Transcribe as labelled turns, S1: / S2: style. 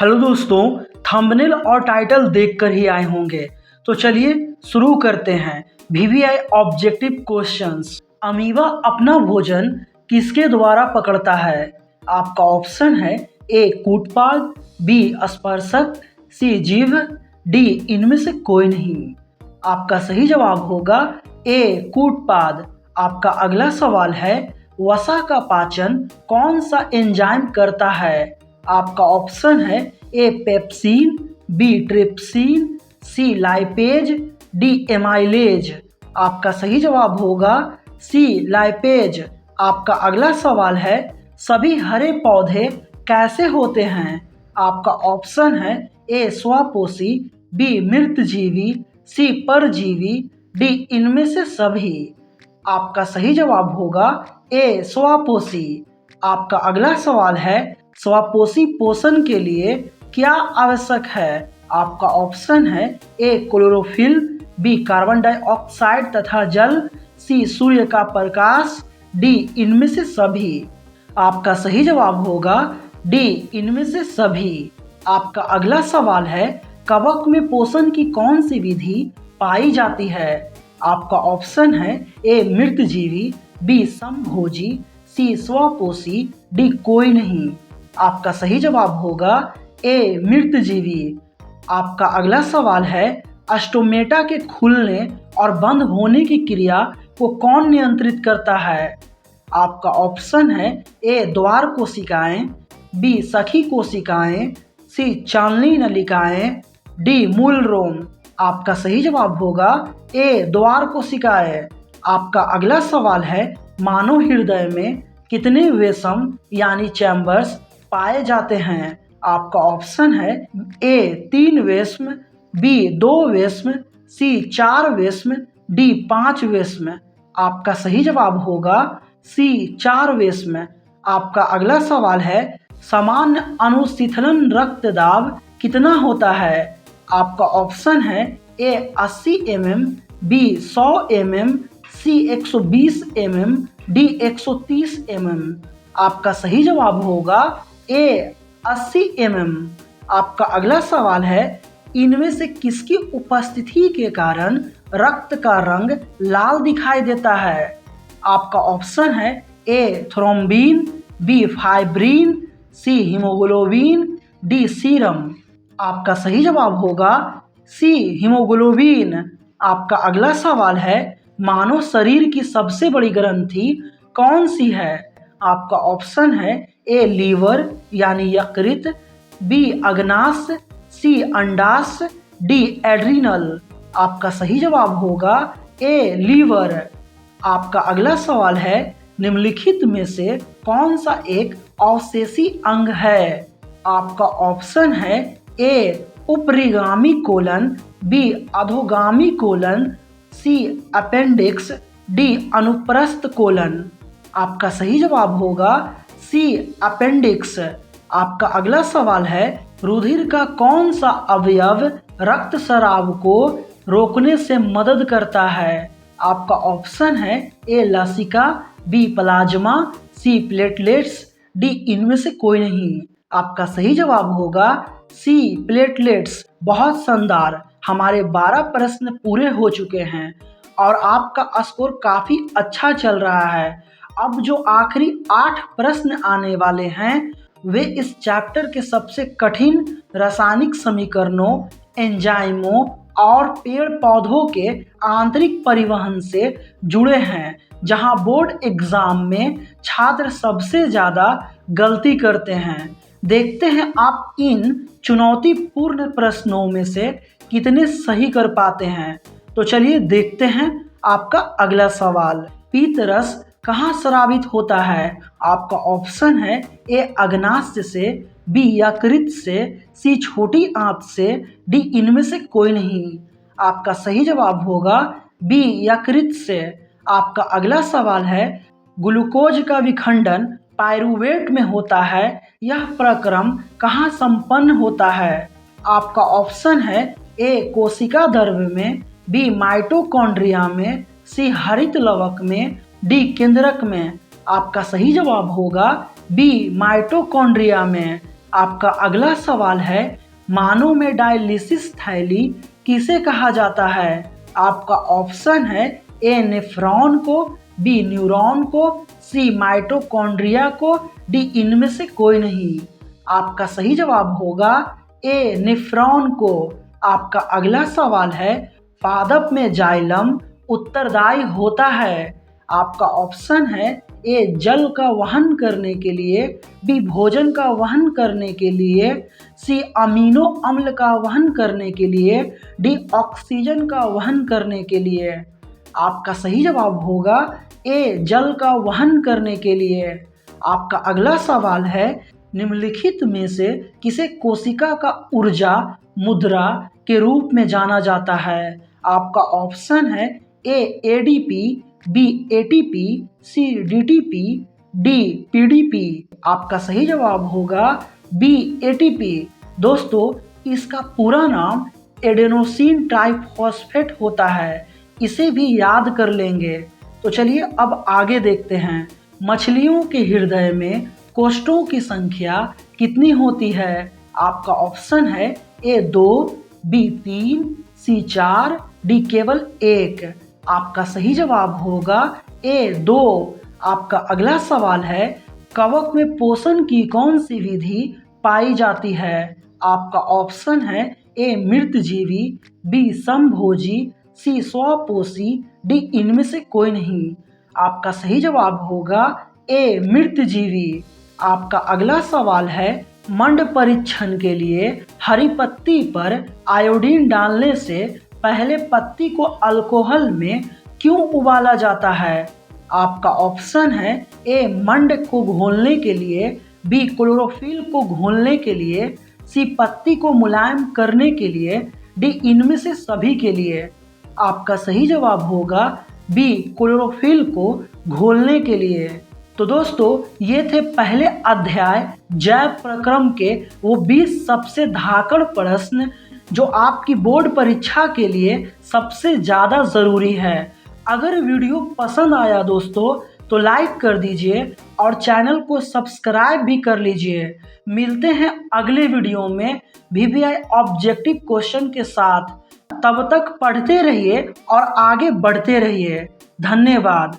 S1: Hello दोस्तों, thumbnail और title देखकर ही आए होंगे, तो चलिए शुरू करते हैं। VVI objective questions. अमीबा अपना भोजन किसके द्वारा पकड़ता है? आपका ऑप्शन है ए कूटपाद, बी स्पर्शक, सी जीभ, डी इनमें से कोई नहीं। आपका सही जवाब होगा ए कूटपाद। आपका अगला सवाल है, वसा का पाचन कौन सा एंजाइम करता है? आपका ऑप्शन है ए पेप्सिन, बी ट्रिप्सिन, सी लाइपेज, डी एमाइलेज। आपका सही जवाब होगा सी लाइपेज। आपका अगला सवाल है, सभी हरे पौधे कैसे होते हैं? आपका ऑप्शन है ए स्वपोषी, बी मृतजीवी, सी परजीवी, डी इनमें से सभी। आपका सही जवाब होगा ए स्वपोषी। आपका अगला सवाल है, स्वपोषी पोषण के लिए क्या आवश्यक है? आपका ऑप्शन है A chlorophyll, B carbon dioxide तथा जल, सी सूर्य का प्रकाश, डी इनमें से सभी। आपका सही जवाब होगा डी इनमें से सभी। आपका अगला सवाल है, कवक में पोषण की कौन सी विधि पाई जाती है? आपका ऑप्शन है ए मृतजीवी, बी समभोजी, सी स्वपोषी, डी कोई नहीं। आपका सही जवाब होगा ए मृतजीवी। आपका अगला सवाल है, स्टोमेटा के खुलने और बंद होने की क्रिया को कौन नियंत्रित करता है? आपका ऑप्शन है ए द्वार कोशिकाएं, बी सखी कोशिकाएं, सी चालनी नलिकाएं, डी मूल रोम। आपका सही जवाब होगा ए द्वार कोशिकाएं। आपका अगला सवाल है, मानव हृदय में कितने वेसम यानी चैम्बर्स पाए जाते हैं? आपका ऑप्शन है ए 3 वेश्म, बी 2 वेश्म, सी 4 वेश्म, डी 5 वेश्म। आपका सही जवाब होगा सी 4 वेश्म। आपका अगला सवाल है, सामान्य अनुशीतलन रक्तदाब कितना होता है? आपका ऑप्शन है ए 80 mm, बी 100 mm, सी 120 mm, डी 130 mm। आपका सही जवाब होगा ए 80 mm। आपका अगला सवाल है, इनमें से किसकी उपस्थिति के कारण रक्त का रंग लाल दिखाई देता है? आपका ऑप्शन है ए थ्रोम्बिन, बी फाइब्रिन, सी हीमोग्लोबिन, डी सीरम। आपका सही जवाब होगा सी हीमोग्लोबिन। आपका अगला सवाल है, मानव शरीर की सबसे बड़ी ग्रंथि कौन सी है? आपका ऑप्शन है ए लीवर यानी यकृत, बी अग्नाशय, सी अंडाशय, डी एड्रिनल। आपका सही जवाब होगा ए लीवर। आपका अगला सवाल है, निम्नलिखित में से कौन सा एक अवशेषी अंग है? आपका ऑप्शन है ए उपरिगामी कोलन, बी अधोगामी कोलन, सी अपेंडिक्स, डी अनुप्रस्थ कोलन। आपका सही जवाब होगा सी अपेंडिक्स। आपका अगला सवाल है, रुधिर का कौन सा अवयव रक्तस्राव को रोकने से मदद करता है? आपका ऑप्शन है ए लसिका, B plasma, C platelets, D इनमें से कोई नहीं। आपका सही जवाब होगा सी प्लेटलेट्स। बहुत शानदार, हमारे 12 प्रश्न पूरे हो चुके हैं और आपका स्कोर काफ़ी अच्छा चल रहा है। अब जो आखिरी 8 प्रश्न आने वाले हैं वे इस चैप्टर के सबसे कठिन रासायनिक समीकरणों, एंजाइमों और पेड़ पौधों के आंतरिक परिवहन से जुड़े हैं, जहां बोर्ड एग्जाम में छात्र सबसे ज़्यादा गलती करते हैं। देखते हैं आप इन चुनौतीपूर्ण प्रश्नों में से कितने सही कर पाते हैं। तो चलिए देखते हैं आपका अगला सवाल, पीतरस कहाँ स्रावित होता है? आपका ऑप्शन है ए अग्नाशय से, बी यकृत से, सी छोटी आंत से, डी इनमें से कोई नहीं। आपका सही जवाब होगा बी यकृत से। आपका अगला सवाल है, ग्लूकोज का विखंडन पायरूवेट में होता है, यह प्रक्रम कहाँ संपन्न होता है? आपका ऑप्शन है ए कोशिका द्रव्य में, बी माइटोकॉन्ड्रिया में, सी हरित लवक में, डी केंद्रक में। आपका सही जवाब होगा बी माइटोकॉन्ड्रिया में। आपका अगला सवाल है, मानव में डायलिसिस थैली किसे कहा जाता है? आपका ऑप्शन है ए नेफ्रॉन को, बी न्यूरॉन को, सी माइटोकॉन्ड्रिया को, डी इनमें से कोई नहीं। आपका सही जवाब होगा ए नेफ्रॉन को। आपका अगला सवाल है, पादप में जाइलम उत्तरदायी होता है। आपका ऑप्शन है ए जल का वहन करने के लिए, बी भोजन का वहन करने के लिए, सी अमीनो अम्ल का वहन करने के लिए, डी ऑक्सीजन का वहन करने के लिए। आपका सही जवाब होगा ए जल का वहन करने के लिए। आपका अगला सवाल है, निम्नलिखित में से किसे कोशिका का ऊर्जा मुद्रा के रूप में जाना जाता है? आपका ऑप्शन है ए एडीपी, बी एटीपी, सी डीटीपी, डी पीडीपी। आपका सही जवाब होगा बी एटीपी। दोस्तों, इसका पूरा नाम एडेनोसिन ट्राइफॉस्फेट होता है, इसे भी याद कर लेंगे। तो चलिए अब आगे देखते हैं, मछलियों के हृदय में कोष्ठों की संख्या कितनी होती है? आपका ऑप्शन है ए 2, बी 3, सी 4, डी केवल 1। आपका सही जवाब होगा ए 2। आपका अगला सवाल है, कवक में पोषण की कौन सी विधि पाई जाती है? आपका ऑप्शन है ए मृतजीवी, बी समभोजी, सी स्वपोषी, डी इनमें से कोई नहीं। आपका सही जवाब होगा ए मृतजीवी। आपका अगला सवाल है, मंड परीक्षण के लिए हरी पत्ती पर आयोडीन डालने से पहले पत्ती को अल्कोहल में क्यों उबाला जाता है? आपका ऑप्शन है ए मंड को घोलने के लिए, बी क्लोरोफिल को घोलने के लिए, सी पत्ती को मुलायम करने के लिए, डी इनमें से सभी के लिए। आपका सही जवाब होगा बी क्लोरोफिल को घोलने के लिए। तो दोस्तों, ये थे पहले अध्याय जैव प्रक्रम के वो 20 सबसे धाकड़ प्रश्न जो आपकी बोर्ड परीक्षा के लिए सबसे ज़्यादा ज़रूरी है। अगर वीडियो पसंद आया दोस्तों तो लाइक कर दीजिए और चैनल को सब्सक्राइब भी कर लीजिए। मिलते हैं अगले वीडियो में VVI ऑब्जेक्टिव क्वेश्चन के साथ। तब तक पढ़ते रहिए और आगे बढ़ते रहिए। धन्यवाद।